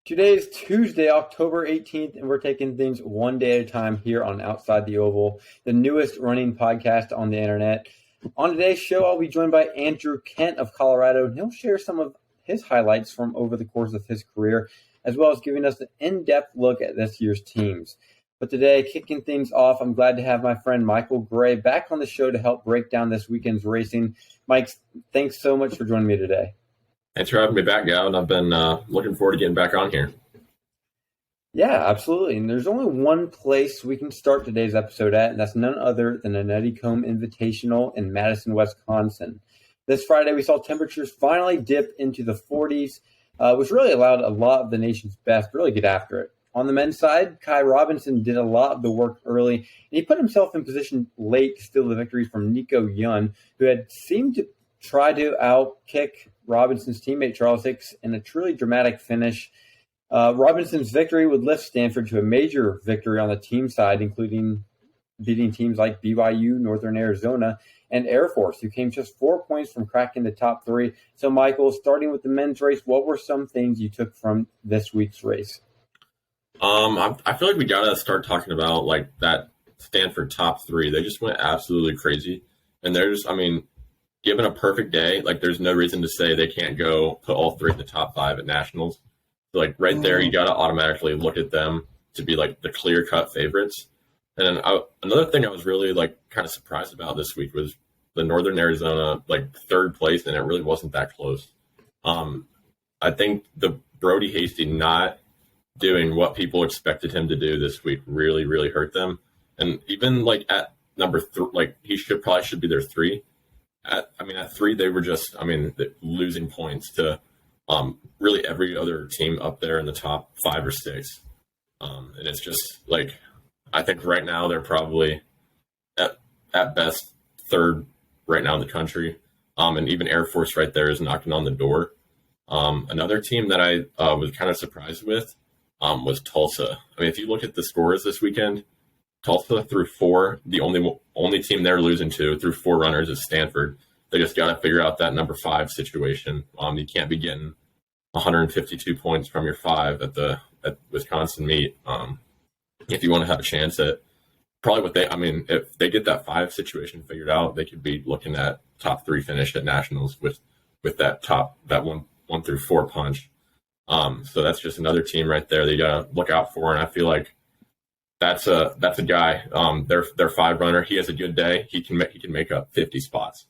Today is Tuesday, October 18th, and we're taking things one day at a time here on Outside the Oval, the newest running podcast on the internet. On today's show, I'll be joined by Andrew Kent of Colorado, and he'll share some of his highlights from over the course of his career, as well as giving us an in-depth look at this year's teams. But today, kicking things off, I'm glad to have my friend Michael Gray back on the show to help break down this weekend's racing. Mike, thanks so much for joining me today. Thanks for having me back, Gavin. I've been looking forward to getting back on here. Yeah, absolutely. And there's only one place we can start today's episode at, and that's none other than the Nuttycombe Invitational in Madison, Wisconsin. This Friday, we saw temperatures finally dip into the 40s, which really allowed a lot of the nation's best to really get after it. On the men's side, Kai Robinson did a lot of the work early, and he put himself in position late to steal the victory from Nico Yun, who had seemed to try to outkick Robinson's teammate Charles Hicks in a truly dramatic finish. Robinson's victory would lift Stanford to a major victory on the team side, including beating teams like BYU, Northern Arizona, and Air Force, who came just 4 points from cracking the top three. So, Michael, starting with the men's race, what were some things you took from this week's race? I feel like we got to start talking about like that Stanford top three. They just went absolutely crazy. And given a perfect day, like there's no reason to say they can't go put all three in the top five at nationals. So like right there, you got to automatically look at them to be like the clear cut favorites. And then another thing I was really like kind of surprised about this week was the Northern Arizona like third place, and it really wasn't that close. I think the Brody Hasty not doing what people expected him to do this week really, really hurt them. And even like at number three, like he should be their three. At three, they were just, losing points to really every other team up there in the top 5 or 6. And it's just like, I think right now they're probably at best third right now in the country. And even Air Force right there is knocking on the door. Another team that I was kind of surprised with was Tulsa. If you look at the scores this weekend, Tulsa through 4, the only team they're losing to through 4 runners is Stanford. They just got to figure out that number 5 situation. You can't be getting 152 points from your 5 at Wisconsin meet if you want to have a chance at probably if they get that 5 situation figured out, they could be looking at top 3 finish at nationals with that one through 4 punch. So that's just another team right there that you got to look out for, and I feel like that's a guy. Their 5 runner. He has a good day. He can make up 50 spots.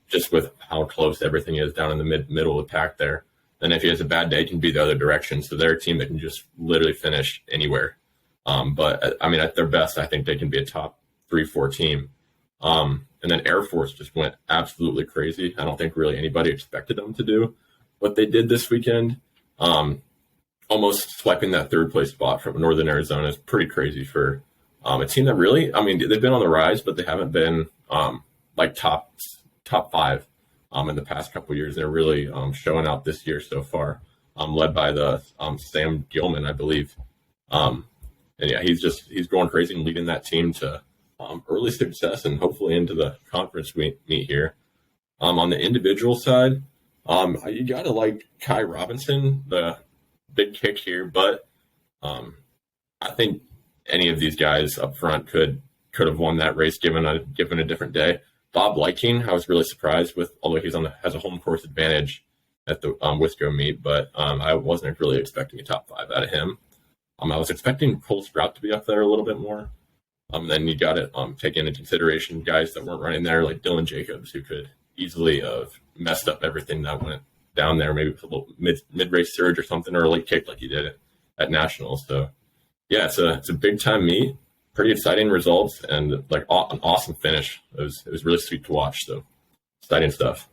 Just with how close everything is down in the middle of the pack there. And if he has a bad day, he can be the other direction. So they're a team that can just literally finish anywhere. But at their best, I think they can be a top 3-4 team. And then Air Force just went absolutely crazy. I don't think really anybody expected them to do what they did this weekend. Almost swiping that 3rd place spot from Northern Arizona is pretty crazy for a team that really, they've been on the rise, but they haven't been like top 5 in the past couple of years. They're really showing out this year so far, led by the Sam Gilman, I believe. And yeah, he's going crazy and leading that team to early success and hopefully into the conference meet here. On the individual side, you got to like Kai Robinson, the big kick here, but I think any of these guys up front could have won that race given a different day. Bob Liking, I was really surprised with, although he's has a home course advantage at the Wisco meet, but I wasn't really expecting a top 5 out of him. I was expecting Cole Sprout to be up there a little bit more. Then you got to take into consideration guys that weren't running there, like Dylan Jacobs, who could easily have messed up everything that went down there, maybe a little mid-race surge or something, or a late kick like he did at Nationals. So, yeah, it's a big-time meet. Pretty exciting results and like an awesome finish. It was really sweet to watch. So exciting stuff.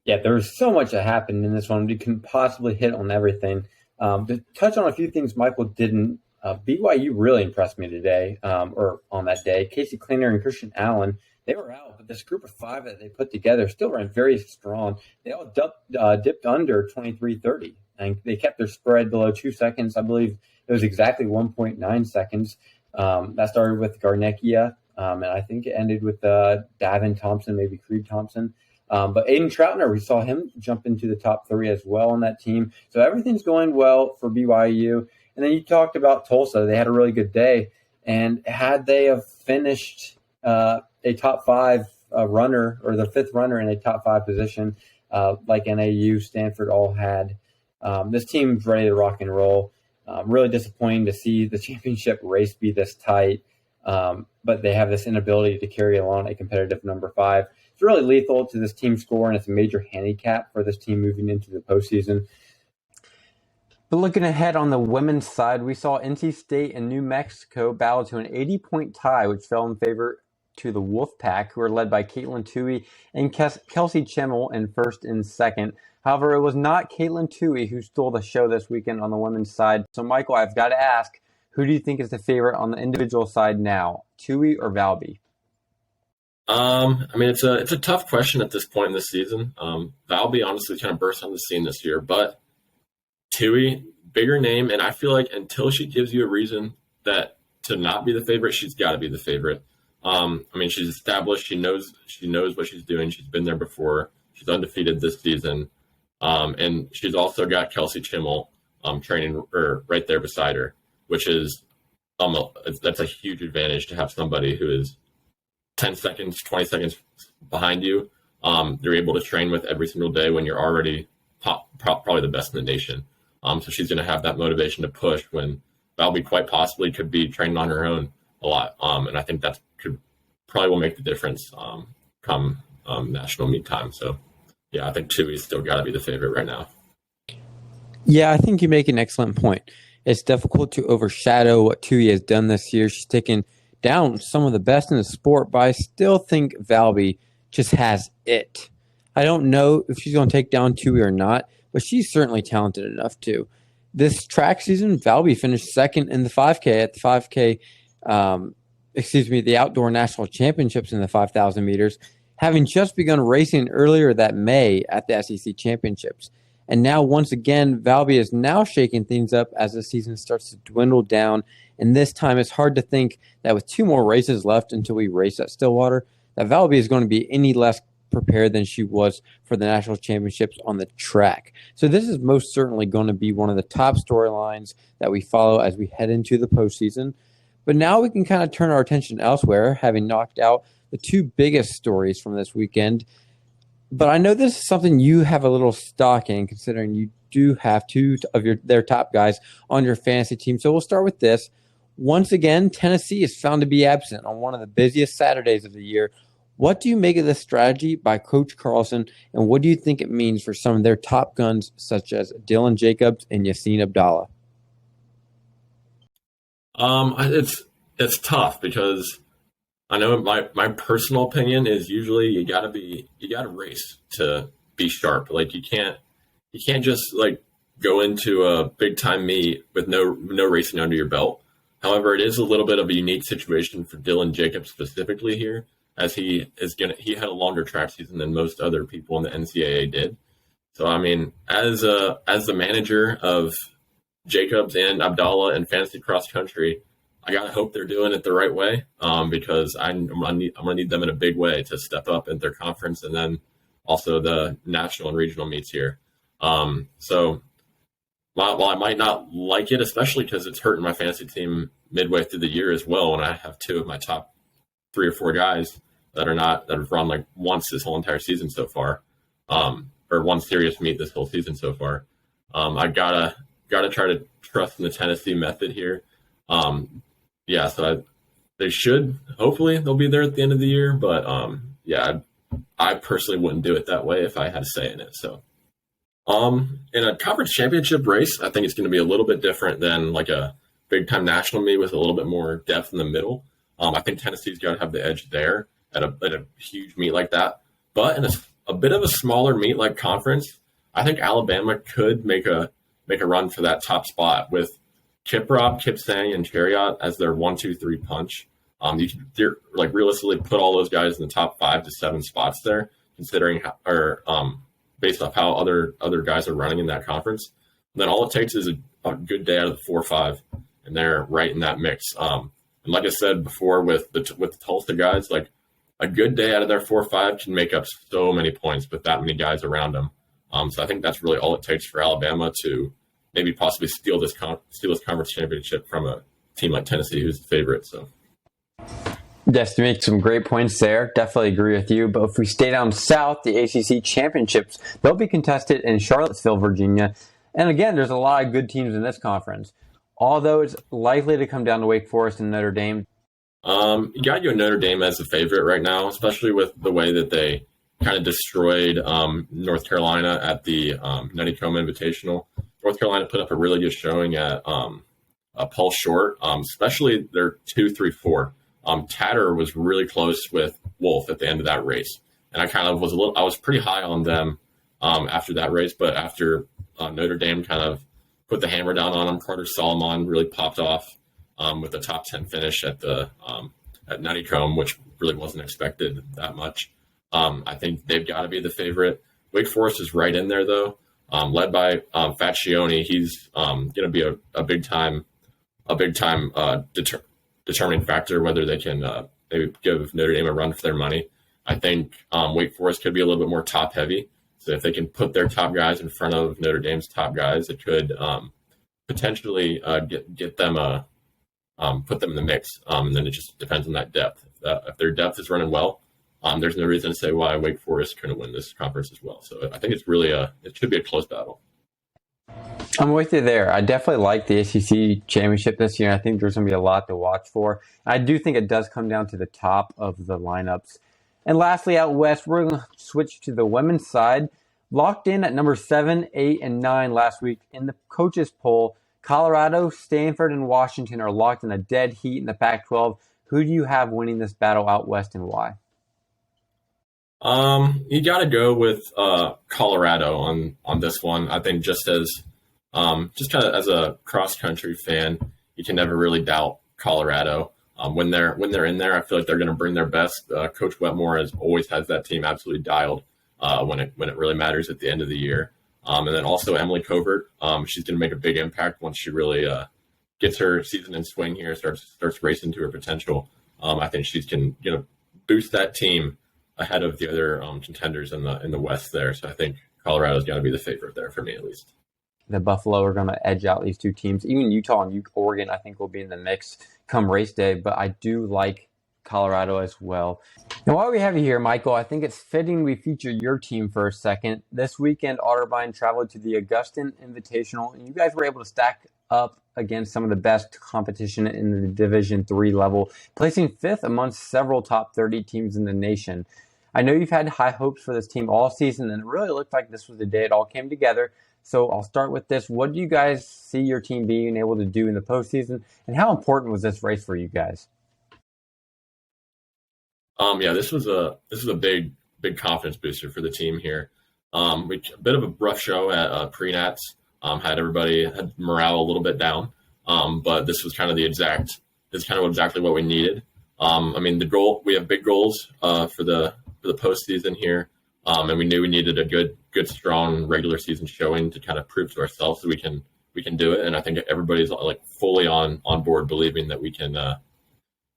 Yeah, there was so much that happened in this one. We couldn't possibly hit on everything. To touch on a few things Michael didn't, BYU really impressed me today, or on that day. Casey Cleaner and Christian Allen, they were out, but this group of 5 that they put together still ran very strong. They all dipped under 23:30, and they kept their spread below 2 seconds. I believe it was exactly 1.9 seconds. That started with Garnecchia, and I think it ended with Davin Thompson, maybe Creed Thompson. But Aiden Troutner, we saw him jump into the top 3 as well on that team. So everything's going well for BYU. And then you talked about Tulsa. They had a really good day. And had they have finished a top 5 runner, or the 5th runner in a top 5 position, like NAU, Stanford all had, this team's ready to rock and roll. Really disappointing to see the championship race be this tight, but they have this inability to carry along a competitive number 5. It's really lethal to this team score, and it's a major handicap for this team moving into the postseason. But looking ahead on the women's side, we saw NC State and New Mexico battle to an 80-point tie, which fell in favor to the Wolfpack, who are led by Caitlin Toohey and Kelsey Chimmel in first and second. However, it was not Caitlin Toohey who stole the show this weekend on the women's side. So, Michael, I've got to ask, who do you think is the favorite on the individual side now, Toohey or Valby? I mean, it's a tough question at this point in the season. Valby honestly kind of burst on the scene this year, but Toohey, bigger name, and I feel like until she gives you a reason that to not be the favorite, she's got to be the favorite. I mean, she's established. She knows what she's doing. She's been there before. She's undefeated this season, and she's also got Kelsey Chimmel training right there beside her, which is that's a huge advantage to have somebody who is 10 seconds, 20 seconds behind you. You're able to train with every single day when you're already probably the best in the nation. So she's going to have that motivation to push when Valby quite possibly could be training on her own a lot. And I think that probably will make the difference come national meet time. So, yeah, I think Toohey's still got to be the favorite right now. Yeah, I think you make an excellent point. It's difficult to overshadow what Toohey has done this year. She's taken down some of the best in the sport, but I still think Valby just has it. I don't know if she's going to take down Toohey or not, but she's certainly talented enough to. This track season, Valby finished second in the 5K at the the Outdoor National Championships in the 5,000 meters, having just begun racing earlier that May at the SEC Championships. And now, once again, Valby is now shaking things up as the season starts to dwindle down. And this time, it's hard to think that with 2 more races left until we race at Stillwater, that Valby is going to be any less prepared than she was for the national championships on the track. So this is most certainly going to be one of the top storylines that we follow as we head into the postseason. But now we can kind of turn our attention elsewhere, having knocked out the 2 biggest stories from this weekend. But I know this is something you have a little stock in, considering you do have 2 of their top guys on your fantasy team. So we'll start with this. Once again, Tennessee is found to be absent on one of the busiest Saturdays of the year. What do you make of this strategy by Coach Carlson, and what do you think it means for some of their top guns, such as Dylan Jacobs and Yassine Abdallah? It's tough because I know my personal opinion is usually you gotta race to be sharp. Like you can't just like go into a big time meet with no racing under your belt. However, it is a little bit of a unique situation for Dylan Jacobs specifically here, as he had a longer track season than most other people in the NCAA did. So I mean, as the manager of Jacobs and Abdallah and fantasy cross country, I gotta hope they're doing it the right way, because I'm gonna need them in a big way to step up in their conference and then also the national and regional meets here. So while I might not like it, especially because it's hurting my fantasy team midway through the year as well, when I have 2 of my top 3 or 4 guys that have run like once this whole entire season so far, or one serious meet this whole season so far. I gotta try to trust in the Tennessee method here. So they should, hopefully they'll be there at the end of the year, but I personally wouldn't do it that way if I had a say in it. So in a conference championship race, I think it's going to be a little bit different than like a big time national meet with a little bit more depth in the middle. I think Tennessee's got to have the edge there at a huge meet like that. But in a bit of a smaller meet like conference, I think Alabama could make a run for that top spot with Kiprop, Kipsang, and Chariot as their 1, 2, 3 punch. You could like realistically put all those guys in the top 5 to 7 spots there, considering based off how other guys are running in that conference. And then all it takes is a good day out of the 4 or 5, and they're right in that mix. And like I said before, with the Tulsa guys, like a good day out of their 4-5 can make up so many points with that many guys around them. So I think that's really all it takes for Alabama to maybe possibly steal this conference championship from a team like Tennessee, who's the favorite. So. Yes, you make some great points there. Definitely agree with you. But if we stay down south, the ACC championships, they'll be contested in Charlottesville, Virginia. And again, there's a lot of good teams in this conference. Although it's likely to come down to Wake Forest and Notre Dame. You got to go Notre Dame as the favorite right now, especially with the way that they kind of destroyed North Carolina at the Nuttycombe Invitational. North Carolina put up a really good showing at Paul Short, especially their 2, 3, 4. Tatter was really close with Wolf at the end of that race, and I kind of I was pretty high on them after that race, but after Notre Dame kind of put the hammer down on them, Carter Solomon really popped off with a top 10 finish at the at Nuttycombe, which really wasn't expected that much. I think they've got to be the favorite. Wake Forest is right in there though, led by Faccioni. He's going to be a big time determining factor whether they can maybe give Notre Dame a run for their money. I think Wake Forest could be a little bit more top heavy. So if they can put their top guys in front of Notre Dame's top guys, it could potentially get them put them in the mix. And then it just depends on that depth. If their depth is running well, there's no reason to say why Wake Forest couldn't win this conference as well. So I think it's really it should be a close battle. I'm with you there. I definitely like the ACC championship this year. I think there's going to be a lot to watch for. I do think it does come down to the top of the lineups. And lastly, out west, we're going to switch to the women's side. Locked in at number 7, 8, and 9 last week in the coaches poll, Colorado, Stanford, and Washington are locked in a dead heat in the Pac-12. Who do you have winning this battle out west and why? You got to go with Colorado on this one. I think just kind of as a cross country fan, you can never really doubt Colorado. When they're in there, I feel like they're going to bring their best. Coach Wetmore always has that team absolutely dialed when it really matters at the end of the year. And then also Emily Covert, she's going to make a big impact once she really gets her season in swing here, starts racing to her potential. I think she's can boost that team ahead of the other contenders in the West there. So I think Colorado's got to be the favorite there for me at least. The Buffalo are going to edge out these two teams. Even Utah and Oregon, I think, will be in the mix come race day. But I do like Colorado as well. And while we have you here, Michael, I think it's fitting we feature your team for a second. This weekend, Otterbein traveled to the Augustin Invitational, and you guys were able to stack up against some of the best competition in the Division III level, placing 5th amongst several top 30 teams in the nation. I know you've had high hopes for this team all season, and it really looked like this was the day it all came together. So I'll start with this. What do you guys see your team being able to do in the postseason, and how important was this race for you guys? This was a big confidence booster for the team here. A bit of a rough show at pre-nats. Had morale a little bit down, but this was kind of exactly what we needed. We have big goals for the postseason here. And we knew we needed a good, strong regular season showing to kind of prove to ourselves that we can do it. And I think everybody's like fully on board, believing that we can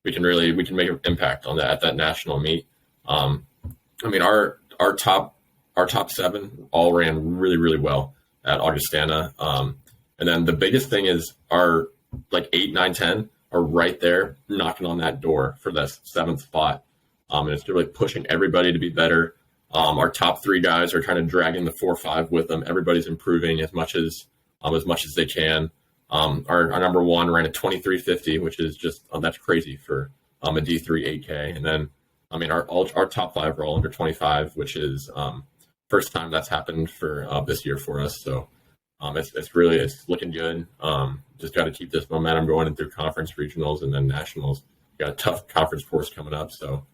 make an impact on that at that national meet. Our top 7 all ran really, really well at Augustana. And then the biggest thing is our 8, 9, 10 are right there knocking on that door for that 7th spot. And it's really pushing everybody to be better. Our top 3 guys are kind of dragging the 4, 5 with them. Everybody's improving as much as they can. Our number 1 ran a 23:50, which is just that's crazy for a D3 8K. And then our top 5 are all under 25, which is first time that's happened for this year for us. So it's looking good. Just got to keep this momentum going through conference, regionals, and then nationals. Got a tough conference course coming up, so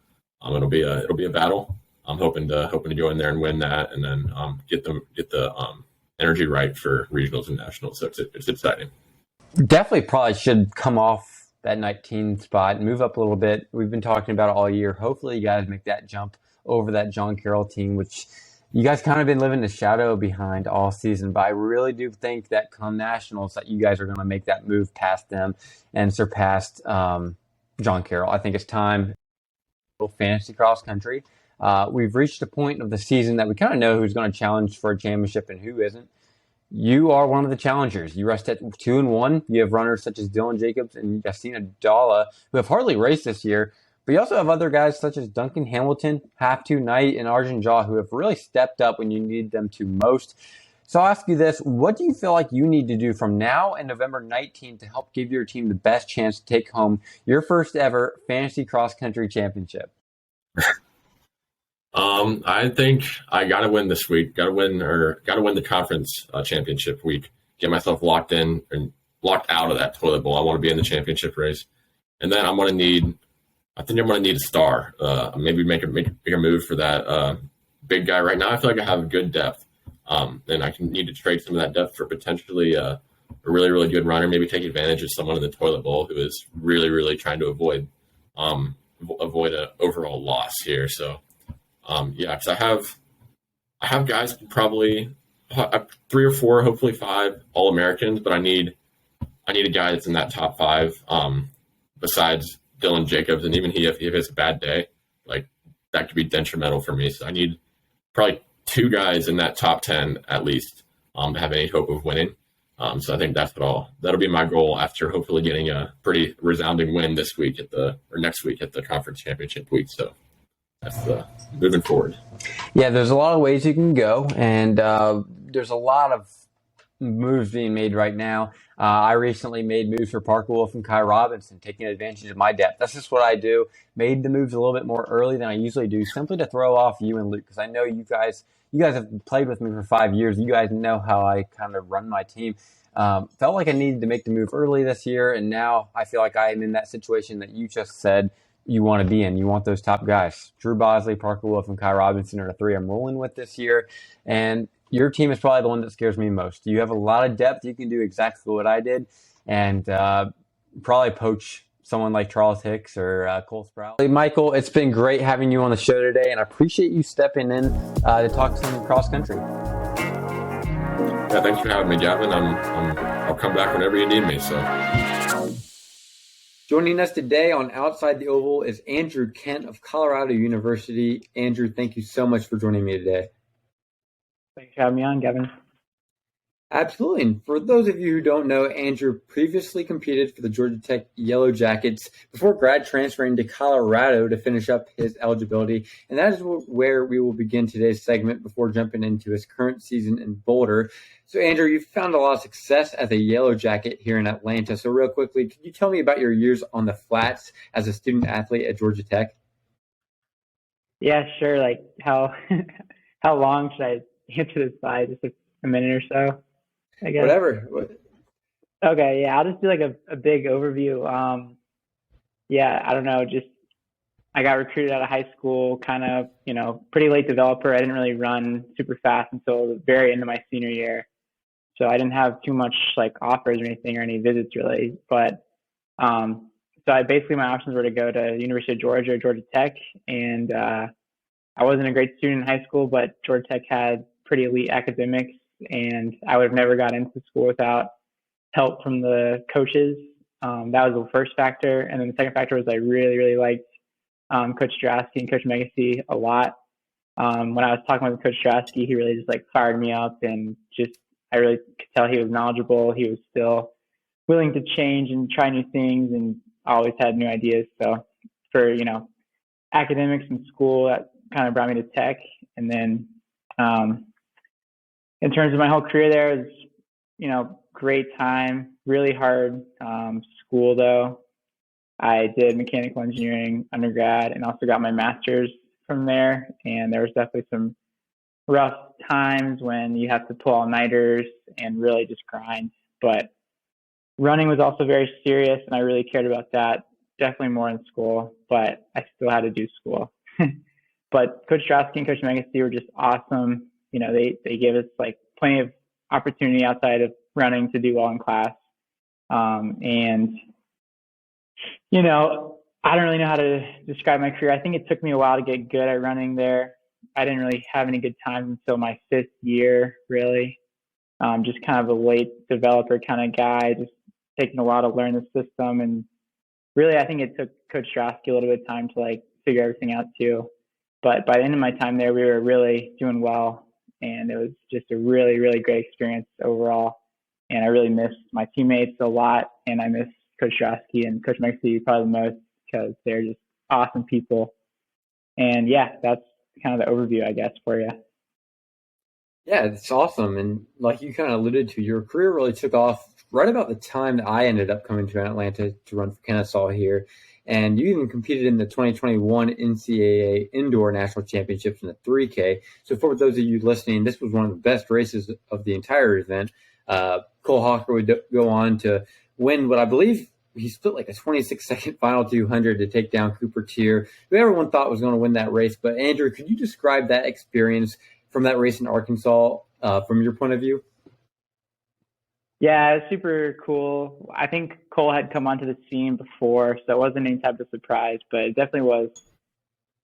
it'll be a battle. I'm hoping to go in there and win that, and then get the energy right for regionals and nationals. So it's exciting. Definitely, probably should come off that 19 spot and move up a little bit. We've been talking about it all year. Hopefully, you guys make that jump over that John Carroll team, which you guys kind of been living the shadow behind all season. But I really do think that come nationals, that you guys are going to make that move past them and surpass John Carroll. I think it's time. fantasy cross country. We've reached a point of the season that we kind of know who's going to challenge for a championship and who isn't. You are one of the challengers. You rest at 2-1. You have runners such as Dylan Jacobs and Yassina Dalla, who have hardly raced this year. But you also have other guys such as Duncan Hamilton, Have To Knight, and Arjun Jha, who have really stepped up when you need them to most. So I'll ask you this. What do you feel like you need to do from now and November 19th to help give your team the best chance to take home your first ever fantasy cross country championship? I think I gotta win this week. Gotta win the conference championship week. Get myself locked in and locked out of that toilet bowl. I want to be in the championship race, and then I think I'm gonna need a star. Maybe make a move for that big guy. Right now, I feel like I have good depth, and I can need to trade some of that depth for potentially a really really good runner. Maybe take advantage of someone in the toilet bowl who is really really trying to avoid an overall loss here. So. Because I have guys probably 3 or 4, hopefully 5 All-Americans, but I need a guy that's in that top 5. Besides Dylan Jacobs, and even if he has a bad day, like that could be detrimental for me. So I need probably 2 guys in that top 10 at least to have any hope of winning. So I think that'll be my goal after hopefully getting a pretty resounding win next week at the conference championship week. So. That's moving forward. Yeah, there's a lot of ways you can go, and there's a lot of moves being made right now. I recently made moves for Parker Wolf and Kai Robinson, taking advantage of my depth. That's just what I do. Made the moves a little bit more early than I usually do, simply to throw off you and Luke, because I know you guys have played with me for 5 years. You guys know how I kind of run my team. Felt like I needed to make the move early this year, and now I feel like I am in that situation that you just said you want to be in. You want those top guys. Drew Bosley, Parker Wolf, and Kai Robinson are the 3 I'm rolling with this year. And your team is probably the one that scares me most. You have a lot of depth. You can do exactly what I did and probably poach someone like Charles Hicks or Cole Sprout. Hey, Michael, it's been great having you on the show today, and I appreciate you stepping in to talk some cross country. Yeah, thanks for having me, Gavin. I'll come back whenever you need me. So. Joining us today on Outside the Oval is Andrew Kent of Colorado University. Andrew, thank you so much for joining me today. Thanks for having me on, Gavin. Absolutely. And for those of you who don't know, Andrew previously competed for the Georgia Tech Yellow Jackets before grad transferring to Colorado to finish up his eligibility. And that is where we will begin today's segment before jumping into his current season in Boulder. So, Andrew, you've found a lot of success as a Yellow Jacket here in Atlanta. So real quickly, can you tell me about your years on the flats as a student athlete at Georgia Tech? Yeah, sure. Like how long should I answer this by? Just a minute or so? I guess. Whatever. Okay, yeah, I'll just do like a big overview. I don't know, just I got recruited out of high school, kind of, pretty late developer. I didn't really run super fast until the very end of my senior year. So I didn't have too much like offers or anything or any visits really. But my options were to go to University of Georgia or Georgia Tech. And I wasn't a great student in high school, but Georgia Tech had pretty elite academics. And I would have never got into school without help from the coaches. That was the first factor. And then the second factor was I really, really liked Coach Strasky and Coach Megacy a lot. When I was talking with Coach Strasky, he really just like fired me up, and just I really could tell he was knowledgeable. He was still willing to change and try new things, and always had new ideas. So for academics and school, that kind of brought me to Tech. And then in terms of my whole career there, it was, great time, really hard school though. I did mechanical engineering undergrad and also got my master's from there. And there was definitely some rough times when you have to pull all-nighters and really just grind. But running was also very serious, and I really cared about that, definitely more in school, but I still had to do school. But Coach Strasky and Coach Megacy were just awesome. They gave us like plenty of opportunity outside of running to do well in class. I don't really know how to describe my career. I think it took me a while to get good at running there. I didn't really have any good times until my 5th year, really. Just kind of a late developer kind of guy, just taking a while to learn the system. And really, I think it took Coach Strasky a little bit of time to like figure everything out too. But by the end of my time there, we were really doing well, and it was just a really, really great experience overall. And I really missed my teammates a lot, and I miss Coach Strasky and Coach Mexi probably the most because they're just awesome people. And yeah, that's kind of the overview, I guess, for you. Yeah, it's awesome. And like you kind of alluded to, your career really took off right about the time that I ended up coming to Atlanta to run for Kennesaw here. And you even competed in the 2021 NCAA Indoor National Championships in the 3K. So for those of you listening, this was one of the best races of the entire event. Cole Hawker would go on to win what I believe he split like a 26-second final 200 to take down Cooper Tier, who everyone thought was going to win that race. But Andrew, could you describe that experience from that race in Arkansas from your point of view? Yeah, it was super cool. I think Cole had come onto the scene before, so it wasn't any type of surprise, but it definitely was,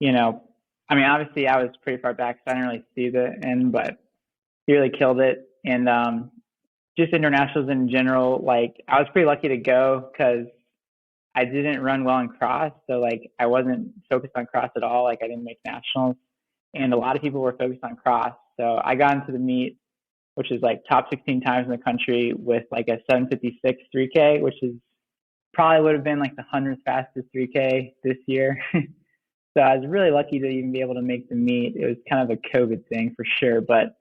I mean, obviously I was pretty far back, so I didn't really see the end, but he really killed it. And just internationals in general, like I was pretty lucky to go because I didn't run well in cross. So like I wasn't focused on cross at all. Like I didn't make nationals, and a lot of people were focused on cross. So I got into the meet, which is like top 16 times in the country with like a 7:56 3K, which is probably would have been like the 100th fastest 3K this year. So I was really lucky to even be able to make the meet. It was kind of a COVID thing for sure, but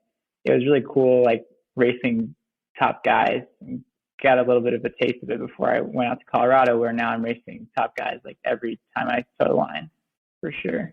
it was really cool, like racing top guys. And got a little bit of a taste of it before I went out to Colorado, where now I'm racing top guys like every time I toe the line, for sure.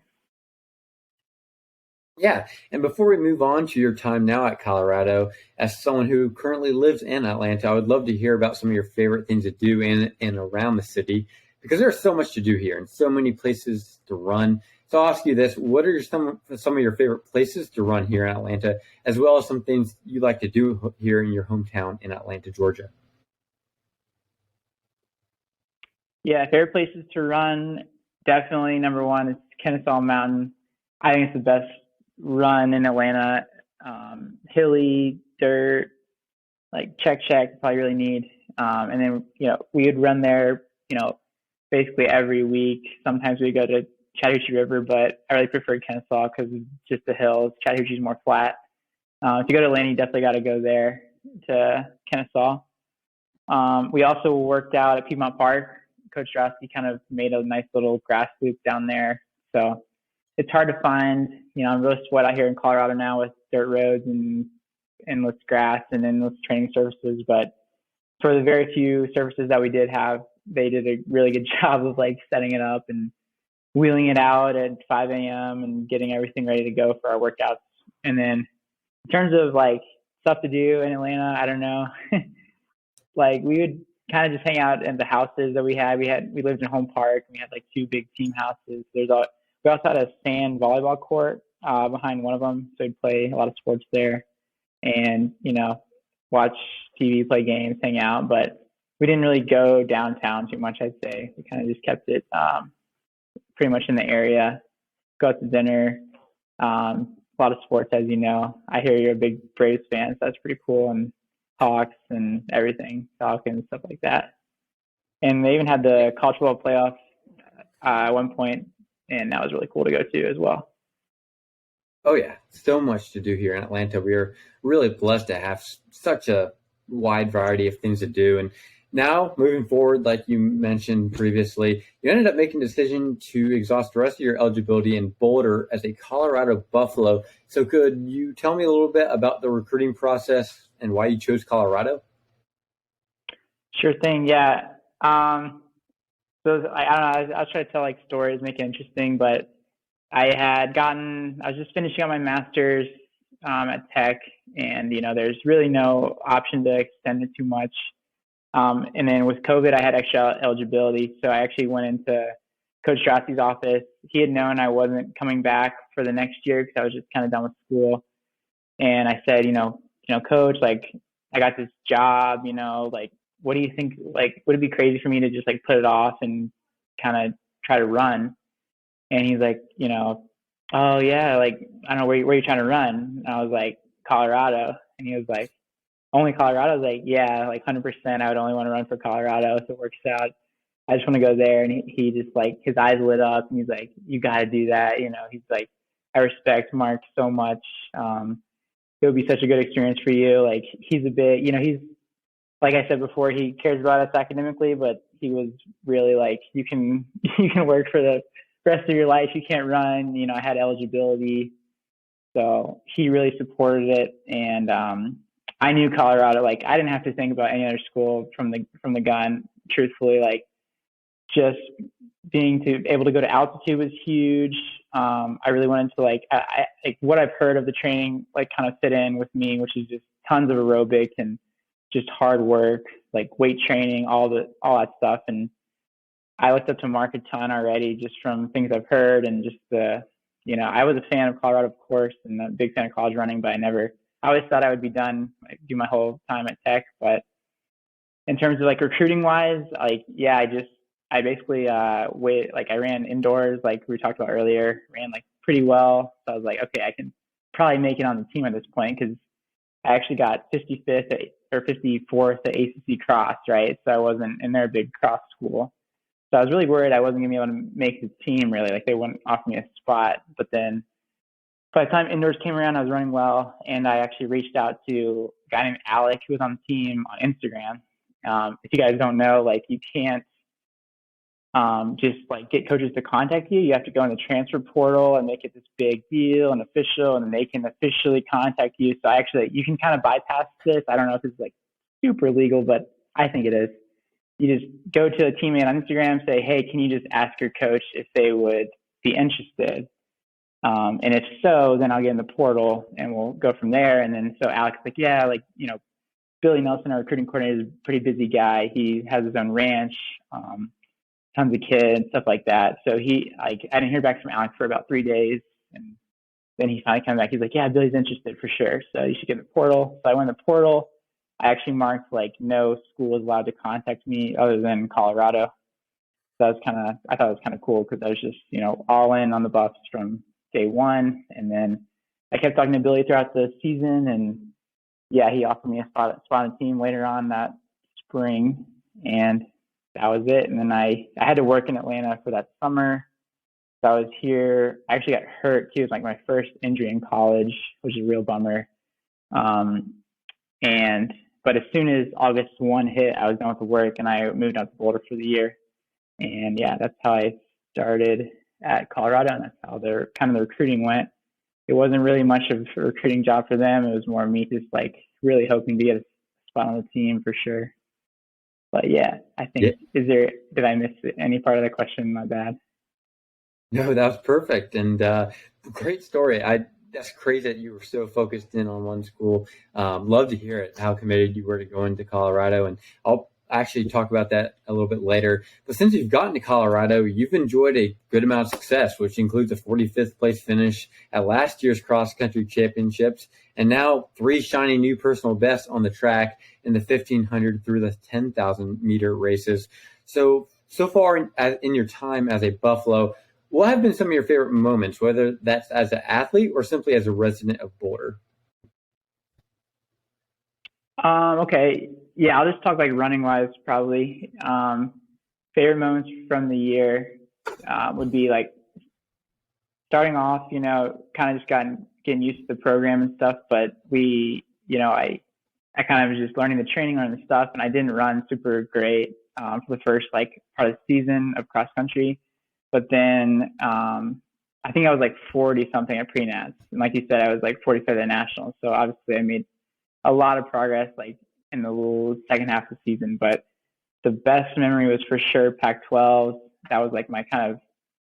Yeah, and before we move on to your time now at Colorado, as someone who currently lives in Atlanta, I would love to hear about some of your favorite things to do in and around the city, because there's so much to do here and so many places to run. So I'll ask you this: what are some of your favorite places to run here in Atlanta, as well as some things you like to do here in your hometown in Atlanta, Georgia? Yeah, favorite places to run, definitely number one is Kennesaw Mountain. I think it's the best run in Atlanta. Hilly, dirt, like check, probably really need. And then, we would run there, basically every week. Sometimes we go to Chattahoochee River, but I really prefer Kennesaw because it's just the hills. Chattahoochee's more flat. If you go to Atlanta, you definitely got to go there to Kennesaw. We also worked out at Piedmont Park. Coach Strasky kind of made a nice little grass loop down there. So it's hard to find. I'm really spoiled out here in Colorado now with dirt roads and endless grass and endless training surfaces. But for the very few surfaces that we did have, they did a really good job of like setting it up and wheeling it out at 5 a.m. and getting everything ready to go for our workouts. And then in terms of like stuff to do in Atlanta, I don't know. Like we would kind of just hang out in the houses that we had. We lived in Home Park. And we had like 2 big team houses. We also had a sand volleyball court behind one of them, so we'd play a lot of sports there, and watch TV, play games, hang out. But we didn't really go downtown too much. I'd say we kind of just kept it pretty much in the area. Go out to dinner. A lot of sports, as you know. I hear you're a big Braves fan, so that's pretty cool. And Hawks and everything, Falcons, stuff like that. And they even had the college football playoff at one point, and that was really cool to go to as well. Oh yeah, so much to do here in Atlanta. We are really blessed to have such a wide variety of things to do. And now, moving forward, like you mentioned previously, you ended up making the decision to exhaust the rest of your eligibility in Boulder as a Colorado Buffalo. So could you tell me a little bit about the recruiting process and why you chose Colorado? Sure thing, yeah. So I don't know, I'll try to tell like stories, make it interesting, but I was just finishing up my master's at Tech, and there's really no option to extend it too much. And then with COVID, I had extra eligibility, so I actually went into Coach Strasky's office. He had known I wasn't coming back for the next year because I was just kind of done with school, and I said, Coach, like I got this job, like what do you think? Like, would it be crazy for me to just like put it off and kind of try to run? And he's like, oh yeah, like I don't know where you trying to run. And I was like, Colorado. And he was like, only Colorado? I was like, yeah, like 100%. I would only want to run for Colorado if it works out. I just want to go there. And he just like, his eyes lit up and he's like, you got to do that. You know, he's like, I respect Mark so much. It would be such a good experience for you. Like he's a bit, you know, he's, like I said before, he cares about us academically, but he was really like, you can work for the rest of your life. You can't run. You know, I had eligibility. So he really supported it. And I knew Colorado, like I didn't have to think about any other school from the gun, truthfully. Like just being able to go to altitude was huge. I really wanted to like what I've heard of the training like kind of fit in with me, which is just tons of aerobic and just hard work, like weight training, all that stuff. And I looked up to Mark a ton already just from things I've heard and just you know, I was a fan of Colorado, of course, and a big fan of college running, but I always thought I would be done, like, do my whole time at Tech. But in terms of like recruiting wise, like, yeah, I basically I ran indoors, like we talked about earlier, ran like pretty well. So I was like, okay, I can probably make it on the team at this point because I actually got 55th or 54th at ACC cross, right? So I wasn't in their big cross school. So I was really worried I wasn't going to be able to make the team really. Like they wouldn't offer me a spot. But then by the time indoors came around, I was running well. And I actually reached out to a guy named Alec who was on the team on Instagram. If you guys don't know, like you can't just like get coaches to contact you. You have to go in the transfer portal and make it this big deal and official, and then they can officially contact you. So you can kind of bypass this. I don't know if it's like super legal, but I think it is. You just go to a teammate on Instagram, say, hey, can you just ask your coach if they would be interested? And if so, then I'll get in the portal and we'll go from there. And then so Alex is like, yeah, like, you know, Billy Nelson, our recruiting coordinator, is a pretty busy guy. He has his own ranch, tons of kids, stuff like that. So I didn't hear back from Alex for about 3 days. And then he finally came back. He's like, yeah, Billy's interested for sure. So you should get in the portal. So I went in the portal. I actually marked like no school was allowed to contact me other than Colorado. So I thought it was kind of cool because I was just, you know, all in on the Buffs from day one. And then I kept talking to Billy throughout the season. And yeah, he offered me a spot on the team later on that spring. And that was it. And then I had to work in Atlanta for that summer. So I was here. I actually got hurt too. It was like my first injury in college, which is a real bummer. But as soon as August 1 hit, I was done with the work and I moved out to Boulder for the year. And yeah, that's how I started at Colorado, and that's how the recruiting went. It wasn't really much of a recruiting job for them. It was more me just like really hoping to get a spot on the team for sure. But yeah, I think, did I miss any part of the question? My bad. No, that was perfect. And great story. That's crazy that you were so focused in on one school. Love to hear it, how committed you were to going to Colorado. And I'll actually talk about that a little bit later. But since you've gotten to Colorado, you've enjoyed a good amount of success, which includes a 45th place finish at last year's cross country championships, and now 3 shiny new personal bests on the track in the 1,500 through the 10,000 meter races. So far in your time as a Buffalo, what have been some of your favorite moments, whether that's as an athlete or simply as a resident of Boulder? Okay. Yeah, I'll just talk like running wise probably. Favorite moments from the year would be like starting off, you know, kind of just getting used to the program and stuff. But I kind of was just learning the training, learning the stuff, and I didn't run super great for the first like part of the season of cross country. But then I think I was like 40 something at pre-nats. And like you said, I was like 45th at nationals. So obviously I made a lot of progress like in the little second half of the season. But the best memory was for sure Pac-12. That was like my kind of,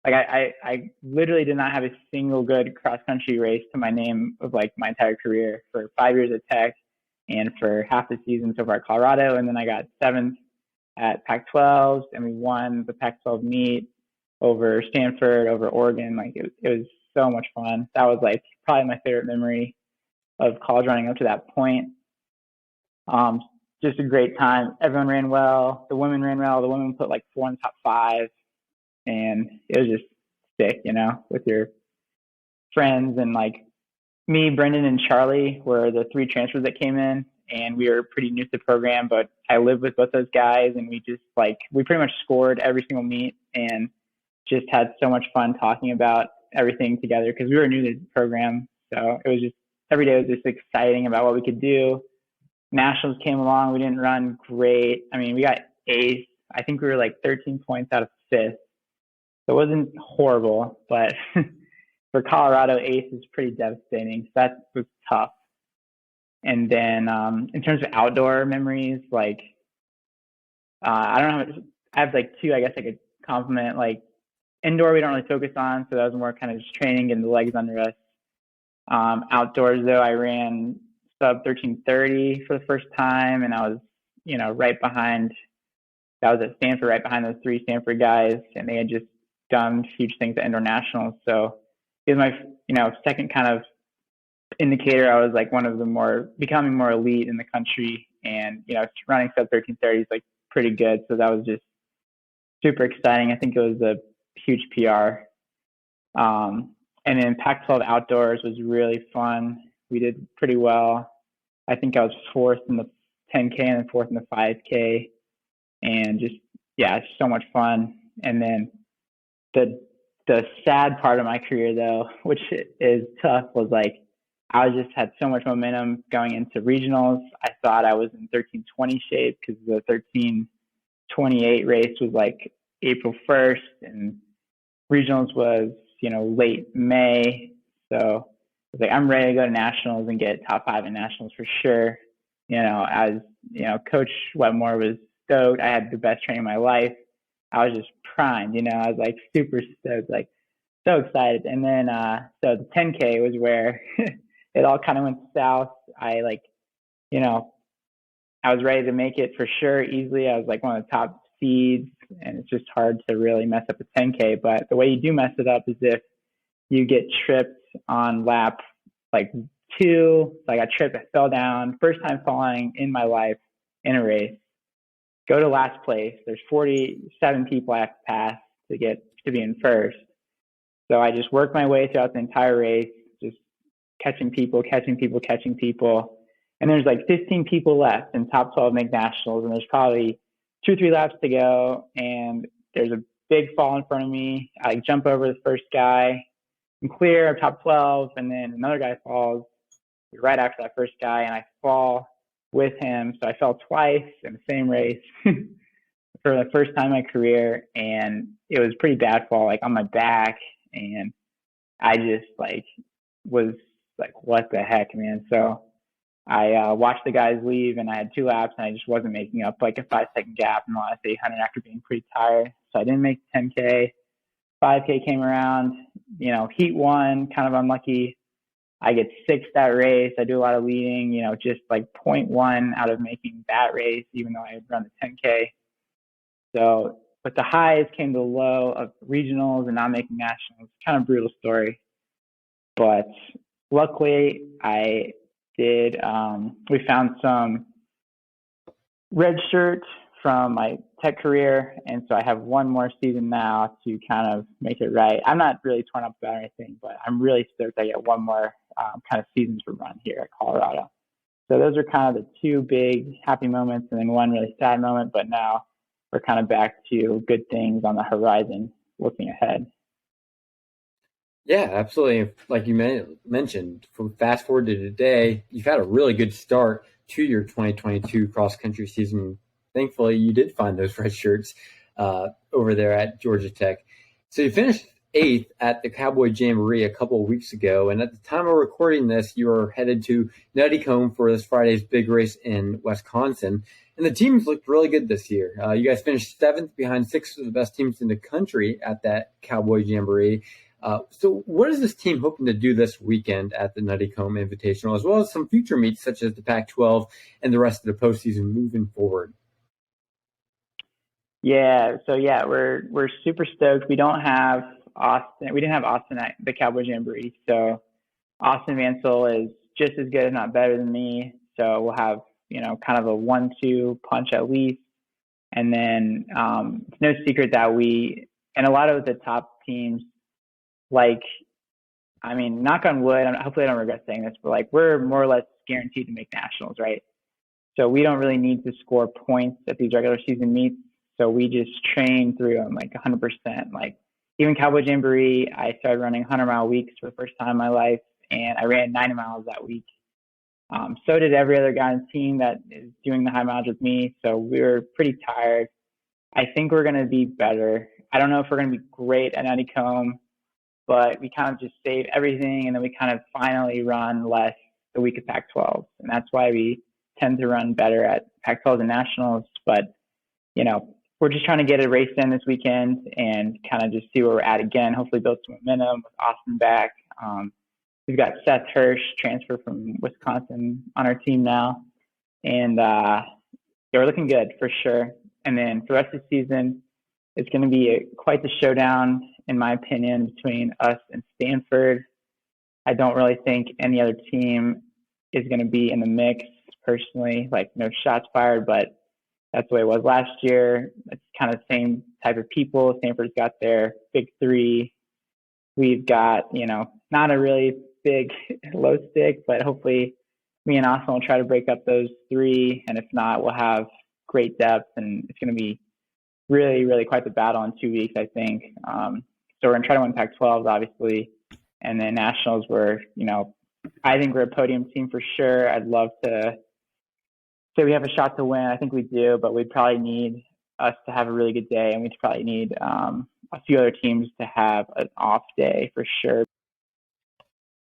like I literally did not have a single good cross country race to my name of like my entire career for 5 years at Tech and for half the season so far at Colorado. And then I got 7th at Pac-12 and we won the Pac-12 meet over Stanford, over Oregon. Like it was so much fun. That was like probably my favorite memory of college running up to that point. Just a great time. Everyone ran well. The women ran well. The women put like 4 in the top 5. And it was just sick, you know, with your friends and like me, Brendan, and Charlie were the 3 transfers that came in, and we were pretty new to the program, but I lived with both those guys, and we just we pretty much scored every single meet and just had so much fun talking about everything together because we were new to the program. So it was just, every day was just exciting about what we could do. Nationals came along. We didn't run great. I mean, we got 8th. I think we were 13 points out of 5th. So it wasn't horrible, but for Colorado, 8th is pretty devastating. So that was tough. And then in terms of outdoor memories, I don't know. I have 2, I guess I could compliment. Indoor, we don't really focus on, so that was more kind of just training, getting the legs under us. Outdoors, though, I ran sub 13:30 for the first time, and I was, right behind. That was at Stanford, right behind those 3 Stanford guys, and they had just done huge things at indoor nationals. So it was my, second kind of indicator. I was one of the becoming more elite in the country, and running sub 13:30 is pretty good. So that was just super exciting. I think it was a huge PR. And then Pac-12 outdoors was really fun. We did pretty well. I think I was 4th in the 10K and then 4th in the 5K, and just so much fun. And then the sad part of my career, though, which is tough, was I just had so much momentum going into regionals. I thought I was in 13:20 shape because the 13:28 race was April 1st, and regionals was late May. So I was I'm ready to go to nationals and get top 5 in nationals for sure. As Coach Wetmore was stoked. I had the best training of my life. I was just primed. I was super stoked, so excited. And then so the 10K was where it all kind of went south. I I was ready to make it for sure easily. I was one of the top seeds, and it's just hard to really mess up a 10K. But the way you do mess it up is if you get tripped on lap 2. So I got tripped. I fell down. First time falling in my life in a race. Go to last place. There's 47 people I have to pass to get to be in first. So I just worked my way throughout the entire race, just catching people. And there's 15 people left in top 12 make nationals, and there's probably 2 or 3 laps to go, and there's a big fall in front of me. I jump over the first guy. I'm clear of top 12, and then another guy falls right after that first guy, and I fall with him. So I fell twice in the same race for the first time in my career, and it was a pretty bad fall, on my back, and I just was what the heck, man. So I watched the guys leave, and I had 2 laps, and I just wasn't making up a 5-second gap in the last 800 after being pretty tired. So I didn't make 10K. 5K came around, heat 1, kind of unlucky. I get 6th that race. I do a lot of leading, just 0.1 out of making that race, even though I had run the 10K. So, but the highs came to the low of regionals and not making nationals. Kind of brutal story. But luckily, I did, we found some red shirt from my tech career, and so I have 1 more season now to kind of make it right. I'm not really torn up about anything, but I'm really stoked I get 1 more kind of season to run here at Colorado. So those are kind of the 2 big happy moments, and then 1 really sad moment, but now we're kind of back to good things on the horizon looking ahead. Yeah, absolutely. Like you mentioned, from fast forward to today, you've had a really good start to your 2022 cross-country season. Thankfully, you did find those red shirts over there at Georgia Tech. So you finished 8th at the Cowboy Jamboree a couple of weeks ago, and at the time of recording this, you were headed to Nuttycombe for this Friday's big race in Wisconsin. And the teams looked really good this year. You guys finished 7th behind 6 of the best teams in the country at that Cowboy Jamboree. So what is this team hoping to do this weekend at the Nuttycombe Invitational, as well as some future meets such as the Pac-12 and the rest of the postseason moving forward? Yeah, so we're super stoked. We don't have Austin. We didn't have Austin at the Cowboy Jamboree, so Austin Vansel is just as good, if not better than me. So we'll have kind of a 1-2 punch at least, and then it's no secret that we and a lot of the top teams like I mean, knock on wood, hopefully I don't regret saying this, but like we're more or less guaranteed to make nationals, right? So we don't really need to score points at these regular season meets. So we just train through them like 100%. Like even Cowboy Jamboree, I started running 100-mile weeks for the first time in my life, and I ran 90 miles that week. So did every other guy on the team that is doing the high miles with me. So we were pretty tired. I think we're going to be better. I don't know if we're going to be great at Nuttycombe, but we kind of just save everything, and then we kind of finally run less the week of Pac-12. And that's why we tend to run better at Pac-12 and nationals. But, you know, we're just trying to get a race in this weekend and kind of just see where we're at again, hopefully build some momentum with Austin back. We've got Seth Hirsch, transfer from Wisconsin, on our team now. And yeah, we're looking good for sure. And then for the rest of the season, it's going to be quite the showdown, in my opinion, between us and Stanford. I don't really think any other team is going to be in the mix personally, like no shots fired, but that's the way it was last year. It's kind of the same type of people. Stanford's got their big three. We've got, you know, not a really big low stick, but hopefully me and Austin will try to break up those three. And if not, we'll have great depth, and it's going to be really, really quite the battle in 2 weeks, I think. So we're going to try to win Pac-12s, obviously. And then nationals, were, you know, I think we're a podium team for sure. I'd love to say we have a shot to win. I think we do, but we'd probably need us to have a really good day, and we'd probably need a few other teams to have an off day for sure.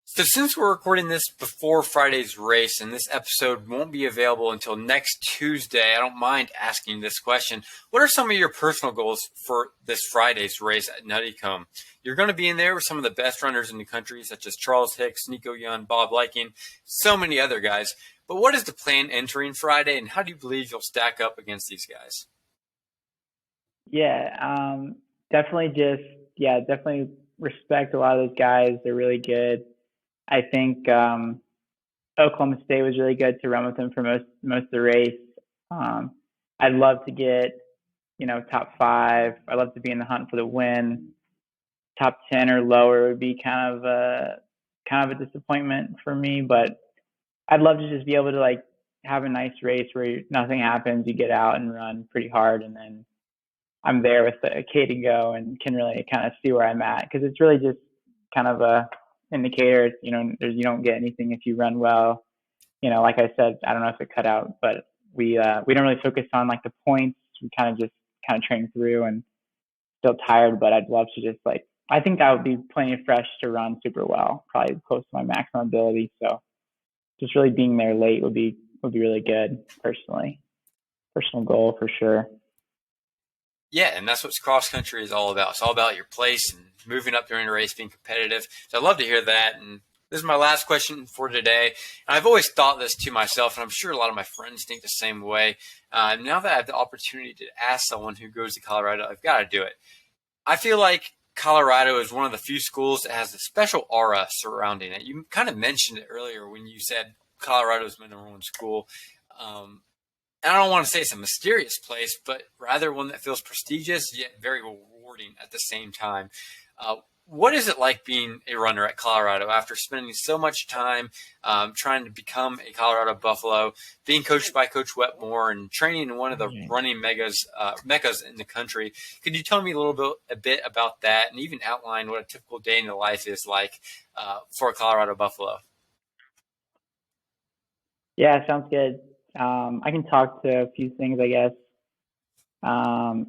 So since we're recording this before Friday's race, and this episode won't be available until next Tuesday, I don't mind asking this question. What are some of your personal goals for this Friday's race at Nuttycombe? You're going to be in there with some of the best runners in the country, such as Charles Hicks, Nico Young, Bob Liking, so many other guys. But what is the plan entering Friday, and how do you believe you'll stack up against these guys? Yeah, definitely respect a lot of those guys. They're really good. I think Oklahoma State was really good to run with them for most of the race. I'd love to get, you know, top 5. I'd love to be in the hunt for the win. Top 10 or lower would be kind of a disappointment for me, but I'd love to just be able to like have a nice race where nothing happens. You get out and run pretty hard, and then I'm there with a K to go and can really kind of see where I'm at, because it's really just kind of a indicator. You know, you don't get anything if you run well. You know, like I said, I don't know if it cut out, but we don't really focus on like the points. We kind of train through, and still tired, but I'd love to just like, I think I would be plenty fresh to run super well, probably close to my maximum ability. So just really being there late would be really good personally. Personal goal for sure. Yeah, and that's what cross country is all about. It's all about your place and moving up during a race, being competitive. So I'd love to hear that. And this is my last question for today. And I've always thought this to myself, and I'm sure a lot of my friends think the same way. Now that I have the opportunity to ask someone who goes to Colorado, I've got to do it. I feel like Colorado is one of the few schools that has a special aura surrounding it. You kind of mentioned it earlier when you said Colorado is my number one school. And I don't want to say it's a mysterious place, but rather one that feels prestigious yet very rewarding at the same time. What is it like being a runner at Colorado after spending so much time trying to become a Colorado Buffalo, being coached by Coach Wetmore, and training in one of the running meccas in the country? Could you tell me a bit about that, and even outline what a typical day in the life is like for a Colorado Buffalo? Yeah, sounds good. I can talk to a few things, I guess.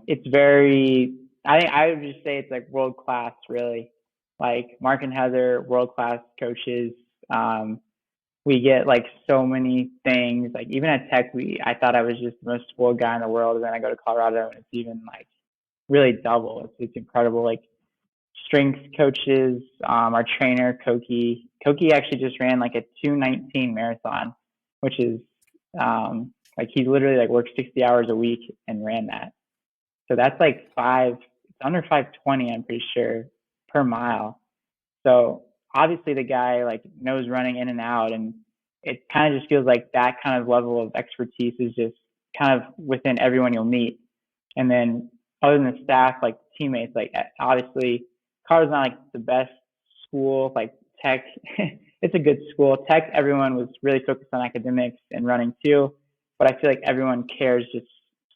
It's I would just say it's like world class, really. Like Mark and Heather, world class coaches. We get like so many things. Like even at Tech, I thought I was just the most spoiled guy in the world, and then I go to Colorado, and it's even like really double. It's incredible. Like strength coaches, our trainer Koki actually just ran like a 2:19 marathon, which is like he literally like worked 60 hours a week and ran that. So that's like it's under 5:20, I'm pretty sure, per mile. So obviously the guy like knows running in and out, and it kind of just feels like that kind of level of expertise is just kind of within everyone you'll meet. And then other than the staff, like teammates, like obviously Colorado's not like the best school. Like Tech, it's a good school. Tech, everyone was really focused on academics and running too, but I feel like everyone cares just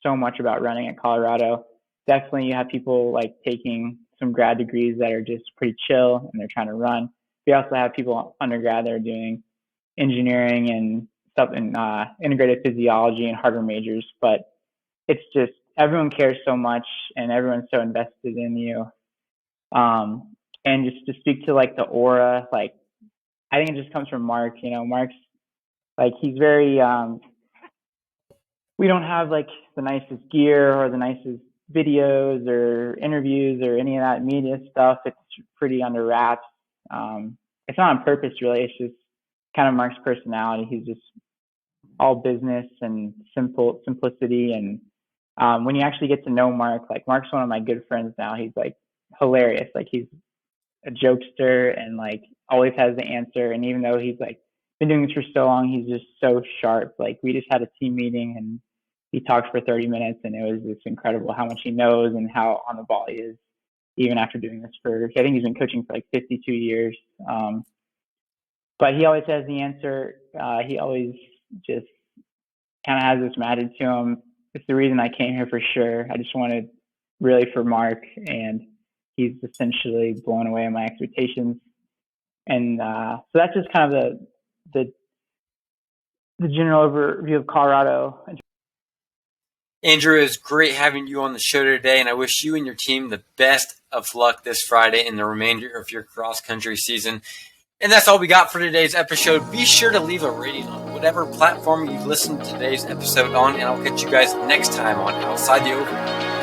so much about running at Colorado. Definitely you have people like taking some grad degrees that are just pretty chill and they're trying to run. We also have people undergrad that are doing engineering and stuff in integrated physiology and harder majors, but it's just everyone cares so much and everyone's so invested in you. And just to speak to like the aura, like I think it just comes from Mark. Mark's like he's very we don't have like the nicest gear or the nicest videos or interviews or any of that media stuff. It's pretty under wraps. It's not on purpose really. It's just kind of Mark's personality. He's just all business and simplicity. And when you actually get to know Mark, like Mark's one of my good friends now. He's like hilarious. Like he's a jokester and like always has the answer. And even though he's like been doing this for so long, he's just so sharp. Like we just had a team meeting and he talked for 30 minutes and it was just incredible how much he knows and how on the ball he is, even after doing this I think he's been coaching for like 52 years. But he always has the answer. He always just kind of has this magic to him. It's the reason I came here for sure. I just wanted really for Mark, and he's essentially blown away my expectations. And so that's just kind of the general overview of Colorado. Andrew, it was great having you on the show today, and I wish you and your team the best of luck this Friday and the remainder of your cross-country season. And that's all we got for today's episode. Be sure to leave a rating on whatever platform you listened to today's episode on, and I'll catch you guys next time on Outside the Oval.